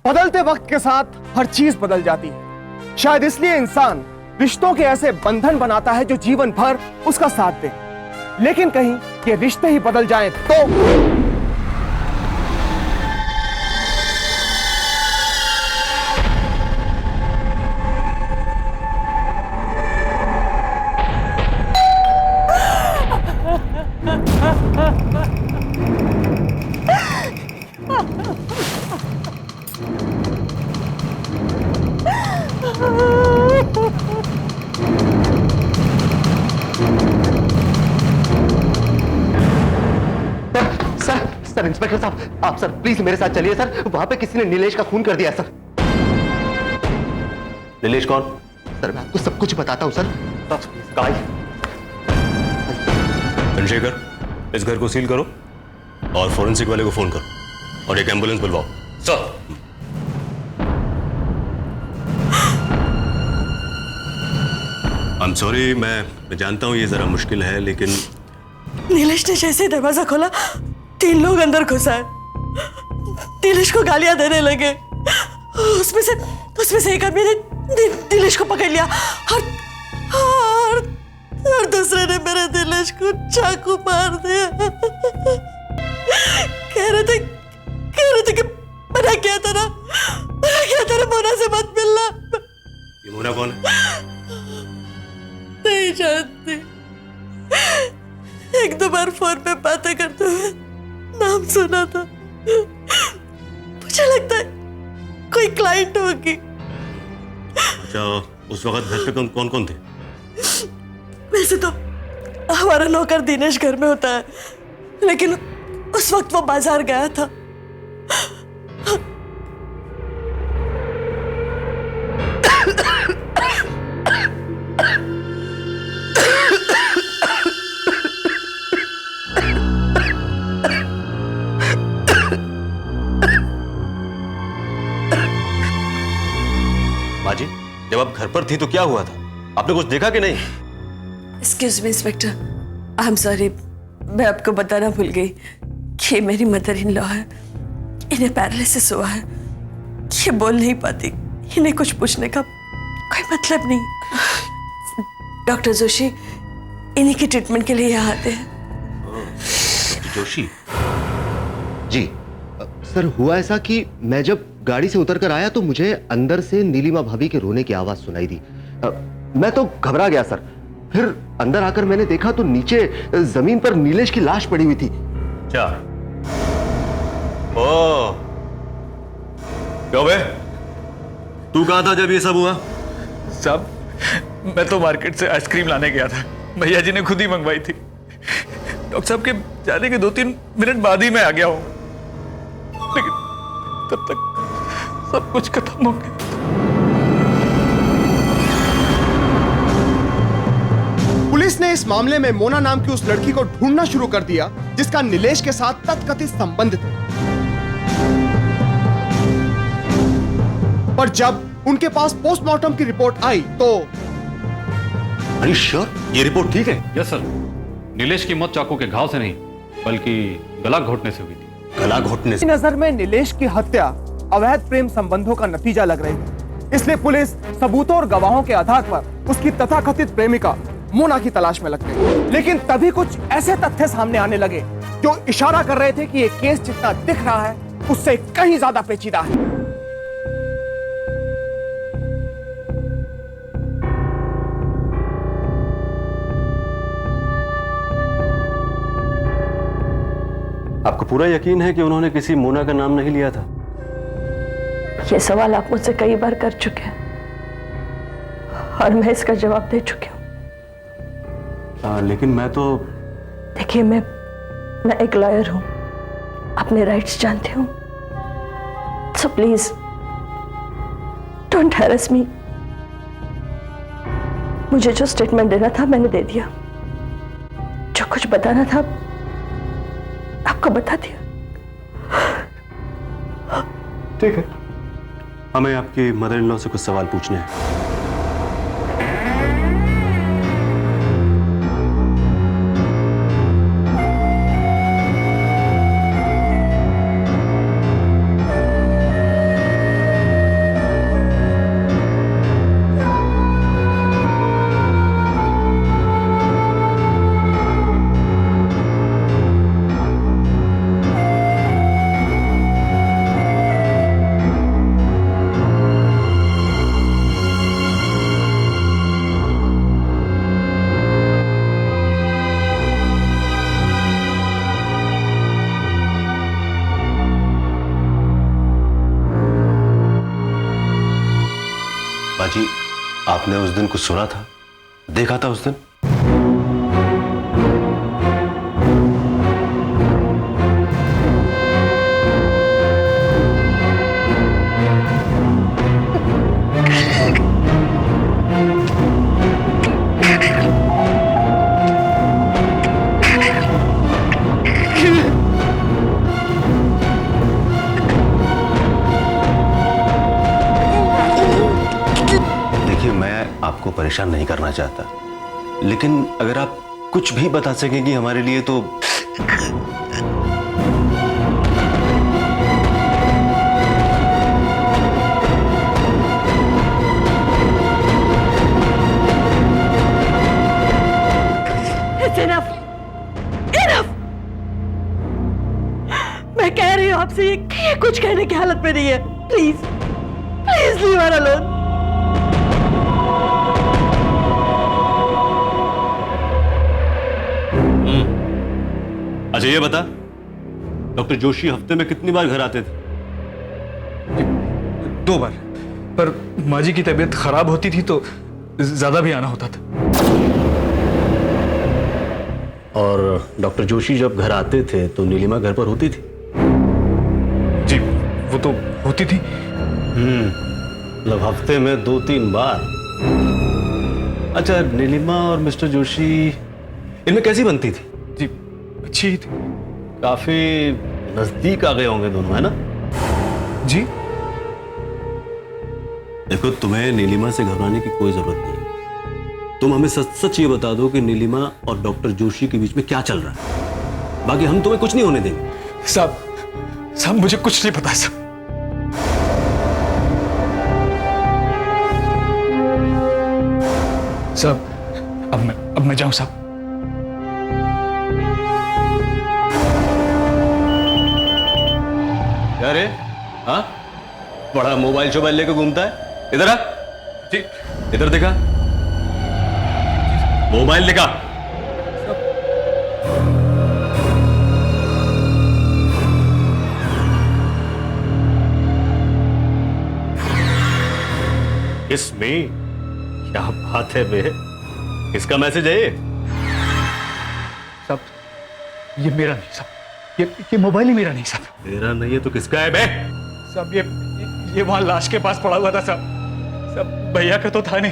बदलते वक्त के साथ हर चीज बदल जाती है। शायद इसलिए इंसान रिश्तों के ऐसे बंधन बनाता है जो जीवन भर उसका साथ दे। लेकिन कहीं ये रिश्ते ही बदल जाएं तो सर इंस्पेक्टर साहब, आप सर प्लीज मेरे साथ चलिए सर। वहां पे किसी ने नीलेश का खून कर दिया सर। नीलेश कौन? सर मैं आपको सब कुछ बताता हूँ सर। चंद्रशेखर, इस घर को सील करो और फोरेंसिक वाले को फोन करो और एक एम्बुलेंस बुलवाओ। सर। आई एम सॉरी, मैं जानता हूं ये जरा मुश्किल है, लेकिन नीलेश ने जैसे ही दरवाजा खोला 3 लोग अंदर घुस आए। नीलेश को गालियां देने लगे। उसमें से एक आदमी ने नीलेश को पकड़ लिया और दूसरे ने मेरे नीलेश को चाकू मार दिया। कह रहे थे कि मना किया था मोना से मत मिलना। ये मोना कौन है? नहीं जानती। 1-2 बार फोन पे बातें करते हुए नाम सुना था। मुझे लगता है कोई क्लाइंट होगी। अच्छा, उस वक्त घर पे कौन कौन थे? वैसे तो हमारा नौकर दिनेश घर में होता है, लेकिन उस वक्त वो बाजार गया था। माजी, जब आप घर पर थी तो क्या हुआ था? आपने कुछ देखा कि नहीं? Excuse me inspector, I am sorry, मैं आपको बताना भूल गई कि ये मेरी मदर इन लॉ है। इन्हें पैरालिसिस हुआ है, ये बोल नहीं पाती। इन्हें कुछ पूछने का कोई मतलब नहीं। डॉक्टर जोशी इन्हीं की ट्रीटमेंट के लिए यहाँ आते हैं। डॉक्टर जोशी? जी सर, हुआ ऐसा कि मैं जब गाड़ी से उतर कर आया तो मुझे अंदर से नीलिमा भाभी के रोने की आवाज सुनाई दी। मैं तो घबरा गया सर। फिर अंदर आकर मैंने देखा तो नीचे जमीन पर नीलेश की लाश पड़ी हुई थी। क्या? ओ, क्यों बे? तू कहाँ था जब ये सब हुआ? साहब, मैं तो मार्केट से आइसक्रीम लाने गया था। भैया जी ने खुद ही मंगवाई थी। डॉक्टर साहब के जाने के 2-3 मिनट बाद ही मैं आ गया हूं, लेकिन तब तक सब कुछ खत्म हो गया। पुलिस ने इस मामले में मोना नाम की उस लड़की को ढूंढना शुरू कर दिया जिसका नीलेश के साथ तथकथित संबंध थे। पर जब उनके पास पोस्टमार्टम की रिपोर्ट आई तो अरे श्योर, ये रिपोर्ट ठीक है? यस सर, नीलेश की मौत चाकू के घाव से नहीं बल्कि गला घोटने से हुई थी। गला घोटने से? नजर में नीलेश की हत्या अवैध प्रेम संबंधों का नतीजा लग रही थी, इसलिए पुलिस सबूतों और गवाहों के आधार पर उसकी तथाकथित प्रेमिका मोना की तलाश में लग गई। लेकिन तभी कुछ ऐसे तथ्य सामने आने लगे जो इशारा कर रहे थे कि ये केस जितना दिख रहा है उससे कहीं ज्यादा पेचीदा है। आपको पूरा यकीन है कि उन्होंने किसी मोना का नाम नहीं लिया था? ये सवाल आप मुझसे कई बार कर चुके हैं और मैं इसका जवाब दे चुकी हूँ। लेकिन मैं तो देखिए, मैं एक लॉयर हूँ, अपने राइट्स जानती हूँ। सो प्लीज डोंट हैरेस मी। मुझे जो स्टेटमेंट देना था मैंने दे दिया, जो कुछ बताना था आपको बता दिया। ठीक है, हमें आपकी मदर इन लॉ से कुछ सवाल पूछने हैं। माँ जी, आपने उस दिन कुछ सुना था, देखा था उस दिन? आपको परेशान नहीं करना चाहता, लेकिन अगर आप कुछ भी बता सकेंगी हमारे लिए तो। Enough! Enough! मैं कह रही हूँ आपसे, ये कुछ कहने की हालत में नहीं है। Please please leave her alone. अच्छा ये बता, डॉक्टर जोशी हफ्ते में कितनी बार घर आते थे? 2 बार, पर माँ जी की तबीयत खराब होती थी तो ज्यादा भी आना होता था। और डॉक्टर जोशी जब घर आते थे तो नीलिमा घर पर होती थी? जी वो तो होती थी। मतलब हफ्ते में 2-3 बार। अच्छा, नीलिमा और मिस्टर जोशी इनमें कैसी बनती थी? जी अच्छी थी। काफी नजदीक आ गए होंगे दोनों, है ना? जी देखो, तुम्हें नीलिमा से घबराने की कोई जरूरत नहीं। तुम हमें सच सच ये बता दो कि नीलिमा और डॉक्टर जोशी के बीच में क्या चल रहा है। बाकी हम तुम्हें कुछ नहीं होने देंगे। साहब मुझे कुछ नहीं पता साहब। साहब अब मैं जाऊं साहब? अरे हाँ, बड़ा मोबाइल शोबाइल लेकर घूमता है। इधर आ जी। इधर देखा, मोबाइल देखा। इसमें क्या बात है बे? किसका मैसेज है ये? साहब ये मेरा नहीं साहब, ये मोबाइल ही मेरा नहीं साहब। तेरा नहीं है तो किसका है बे? साहब ये वहां लाश के पास पड़ा हुआ था साहब। साहब भैया का तो था नहीं,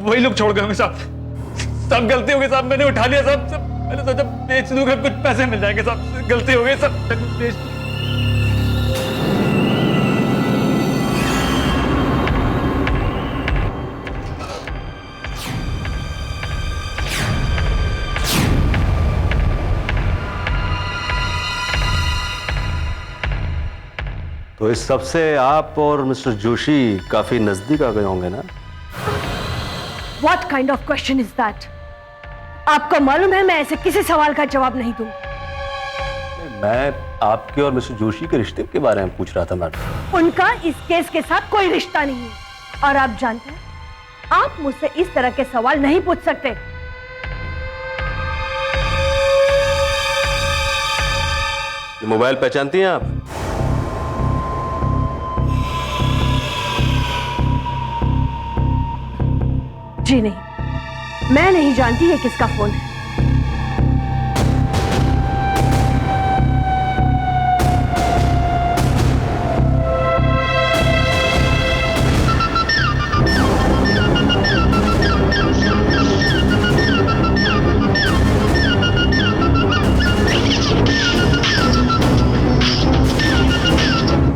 वही लोग छोड़ गए होंगे साहब। सब गलती हो गई साहब, मैंने उठा लिया साहब। मैंने सोचा बेच दूंगा, कुछ पैसे मिल जाएंगे साहब। गलती हो गई साहब, बेच दूंगा। तो इस सब से आप और मिस्टर जोशी काफी नजदीक आ गए होंगे ना? What kind of question is that? आपको मालूम है मैं ऐसे किसी सवाल का जवाब नहीं दूं। मैं आपके और मिस्टर जोशी के रिश्ते के बारे में पूछ रहा था मैडम। उनका इस केस के साथ कोई रिश्ता नहीं है। और आप जानते हैं, आप मुझसे इस तरह के सवाल नहीं पूछ सकते। ये मोबाइल पहचानती हैं आप? जी नहीं, मैं नहीं जानती ये किसका फोन है।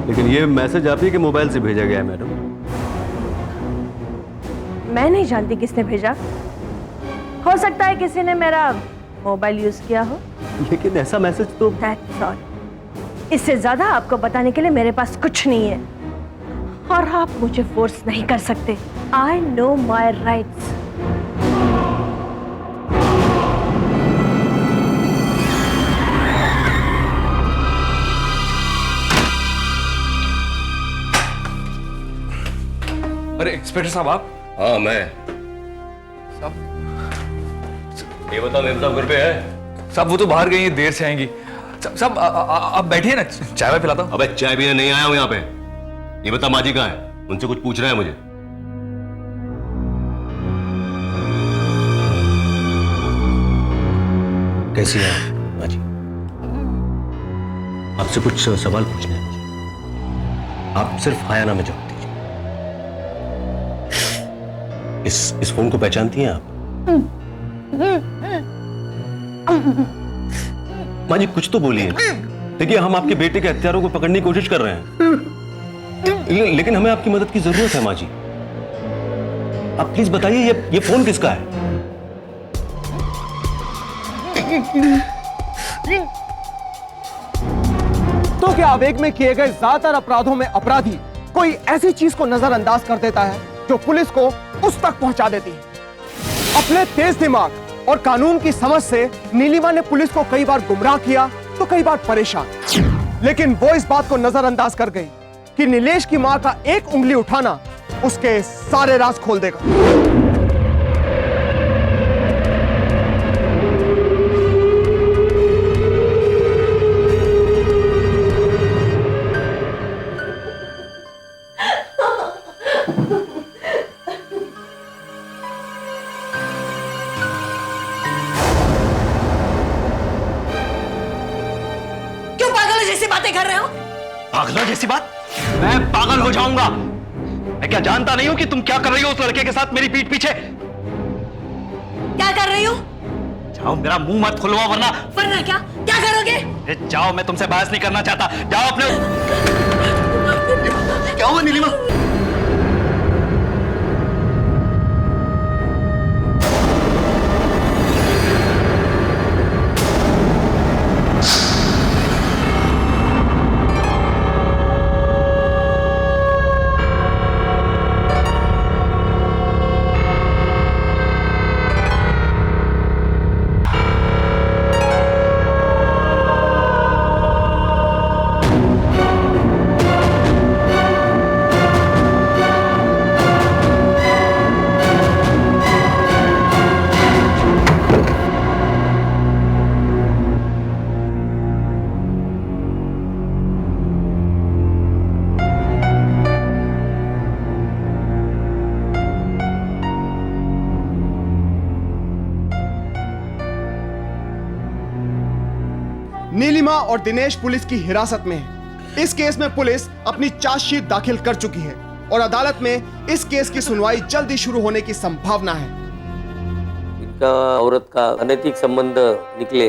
लेकिन ये मैसेज आप ही के मोबाइल से भेजा गया है मैडम। मैं नहीं जानती किसने भेजा। हो सकता है किसी ने मेरा मोबाइल यूज किया हो। लेकिन ऐसा मैसेज तो। That's all. इससे ज्यादा आपको बताने के लिए मेरे पास कुछ नहीं है, और आप मुझे फोर्स नहीं कर सकते। I know my rights. अरे इंस्पेक्टर साहब आप? हाँ मैं। साहब ये बता, मेम साहब घर पे है? साहब वो तो बाहर गई हैं, देर से आएंगी। साहब आप बैठिए ना, चाय वाय पिलाता हूँ। अबे चाय पीने नहीं आया हूँ यहाँ पे। ये बता, माँ जी कहाँ है? उनसे कुछ पूछ रहा है मुझे। कैसी हैं आप माँ जी? आपसे कुछ सवाल पूछने हैं मुझे। आप सिर्फ हाँ या ना में जवाब दीजिए। इस फोन को पहचानती हैं आप? माँ जी कुछ तो बोलिए। देखिए हम आपके बेटे के हत्यारों को पकड़ने की कोशिश कर रहे हैं, लेकिन हमें आपकी मदद की जरूरत है माँ जी। आप प्लीज बताइए ये फोन किसका है? तो क्या आवेग में किए गए ज्यादातर अपराधों में अपराधी कोई ऐसी चीज को नजरअंदाज कर देता है जो पुलिस को उस तक पहुंचा देती है? अपने तेज दिमाग और कानून की समझ से नीलिमा ने पुलिस को कई बार गुमराह किया तो कई बार परेशान, लेकिन वो इस बात को नजरअंदाज कर गई कि नीलेश की मां का एक उंगली उठाना उसके सारे राज खोल देगा। क्यों पागल जैसी बातें कर रहे हो? पागलों जैसी बात? मैं पागल हो जाऊंगा? मैं क्या जानता नहीं हूं कि तुम क्या कर रही हो उस लड़के के साथ मेरी पीठ पीछे? क्या कर रही हो? जाओ, मेरा मुंह मत खुलवा वरना। वरना क्या क्या करोगे? जाओ, मैं तुमसे बहस नहीं करना चाहता। जाओ अपने। क्या हुआ नीलिमा? नीलिमा और दिनेश पुलिस की हिरासत में है। इस केस में पुलिस अपनी चार्जशीट दाखिल कर चुकी है और अदालत में इस केस की सुनवाई जल्दी शुरू होने की संभावना है। इनका औरत का अनैतिक संबंध निकले,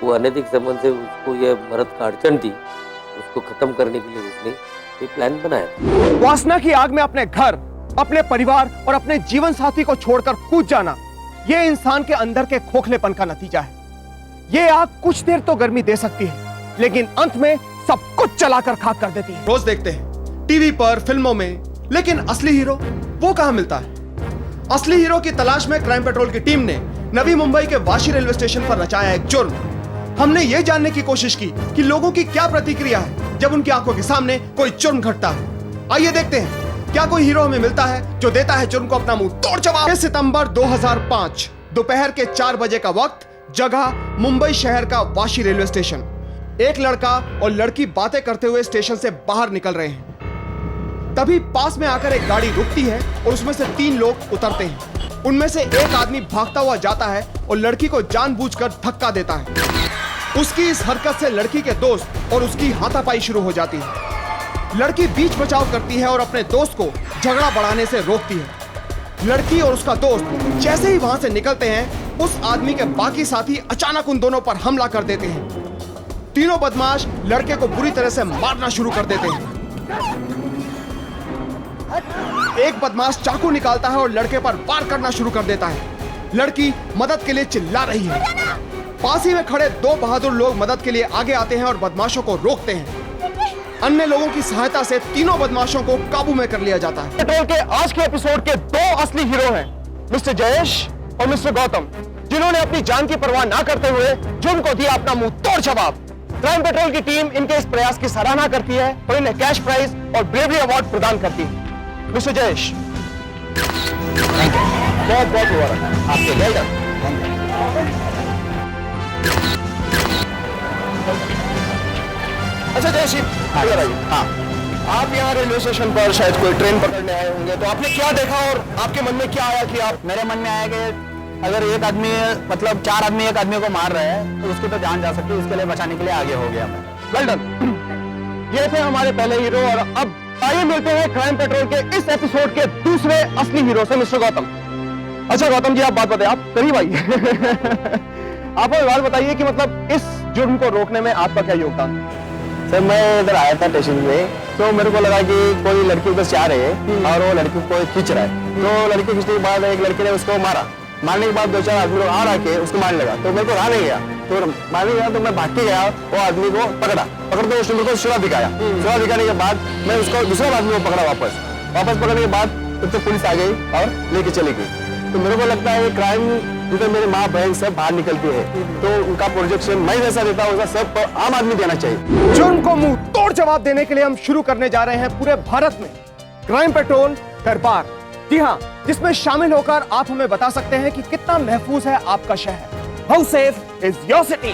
वो अनैतिक संबंध से उसको ये मर्द का अड़चन थी, उसको खत्म करने के लिए उसने ये प्लान बनाया। वासना की आग में अपने घर, अपने परिवार और अपने जीवन साथी को छोड़कर कूद जाना, यह इंसान के अंदर के खोखलेपन का नतीजा है। ये आग कुछ देर तो गर्मी दे सकती है, लेकिन अंत में सब कुछ जलाकर खाक कर देती है। रोज देखते हैं टीवी पर, फिल्मों में, लेकिन असली हीरो वो कहां मिलता है? असली हीरो की तलाश में क्राइम पेट्रोल की टीम ने नवी मुंबई के वाशी रेलवे स्टेशन पर रचाया एक जुर्म। हमने ये जानने की कोशिश की कि लोगों की क्या प्रतिक्रिया है जब उनकी आंखों के सामने कोई जुर्म घटता है। आइए देखते हैं क्या कोई हीरो हमें मिलता है जो देता है जुर्म को अपना मुंह तोड़ जवाब। 6 सितंबर 2005 दोपहर के 4 बजे का वक्त, जगह मुंबई शहर का वाशी रेलवे स्टेशन। एक लड़का और लड़की बातें करते हुए स्टेशन से बाहर निकल रहे हैं। तभी पास में आकर एक गाड़ी रुकती है और उसमें से 3 लोग उतरते हैं। उनमें से एक आदमी भागता हुआ जाता है और लड़की को जानबूझकर धक्का देता है। उसकी इस हरकत से लड़की के दोस्त और उसकी हाथापाई शुरू हो जाती है। लड़की बीच बचाव करती है और अपने दोस्त को झगड़ा बढ़ाने से रोकती है। लड़की और उसका दोस्त जैसे ही वहां से निकलते हैं, उस आदमी के बाकी साथी अचानक उन दोनों पर हमला कर देते हैं। तीनों बदमाश लड़के को बुरी तरह से मारना शुरू कर देते हैं। एक बदमाश चाकू निकालता है और लड़के पर वार करना शुरू कर देता है। लड़की मदद के लिए चिल्ला रही है। पास ही में खड़े 2 बहादुर लोग मदद के लिए आगे आते हैं और बदमाशों को रोकते हैं। अन्य लोगों की सहायता से तीनों बदमाशों को काबू में कर लिया जाता है। पेट्रोल के आज के एपिसोड के 2 असली हीरो हैं, मिस्टर जयेश और मिस्टर गौतम, जिन्होंने अपनी जान की परवाह ना करते हुए जुर्म को दिया अपना मुंह तोड़ जवाब। क्राइम पेट्रोल की टीम इनके इस प्रयास की सराहना करती है और इन्हें कैश प्राइज और ब्रेवरी अवार्ड प्रदान करती है। मिस्टर जयेश, बहुत बहुत मुबारक आपके। Well done. अच्छा जयेश, इधर आइए। हाँ, आप यहाँ रेलवे स्टेशन पर शायद कोई ट्रेन पकड़ने आए होंगे, तो आपने क्या देखा और आपके मन में क्या आया कि आप? मेरे मन में आया कि अगर एक आदमी मतलब 4 आदमी एक आदमी को मार रहे हैं तो उसकी तो जान जा सकती है, इसके लिए बचाने के लिए आगे हो गया मैं। Well done. ये थे हमारे पहले हीरो और अब आइए मिलते हैं क्राइम पेट्रोल के इस एपिसोड के दूसरे असली हीरो से, मिस्टर गौतम। अच्छा गौतम जी, आप बात बताइए, आप करीब आइए। आप हमें बात बताइए कि मतलब इस जुर्म को रोकने में आपका क्या योगदान? सर मैं इधर आया था स्टेशन पे, तो मेरे को लगा कि कोई लड़की उधर से आ रही है और वो लड़की को खींच रहा है। तो लड़की खींचने के बाद एक लड़के ने उसको मारा। मारने के बाद 2-4 आदमी लोग आ के उसको मारने लगा, तो मेरे को रहा नहीं गया, तो मारने गया तो मैं भाग के गया, वो आदमी को पकड़ के उसने मेरे को शुरा दिखाया। शुरा दिखाने के बाद मैं उसको दूसरा आदमी को पकड़ा वापस पकड़ने के बाद तो पुलिस आ गई और लेके चली गई। तो मेरे को लगता है क्राइम जिधर मेरी माँ बहन सब बाहर निकलती है, तो उनका प्रोजेक्शन मैं जैसा देता हूँ सब आम आदमी देना चाहिए। जुर्म को मुंह तोड़ जवाब देने के लिए हम शुरू करने जा रहे हैं पूरे भारत में क्राइम पेट्रोल दरबार। जी हाँ, जिसमें शामिल होकर आप हमें बता सकते हैं कि कितना महफूज है आपका शहर। How safe is your city.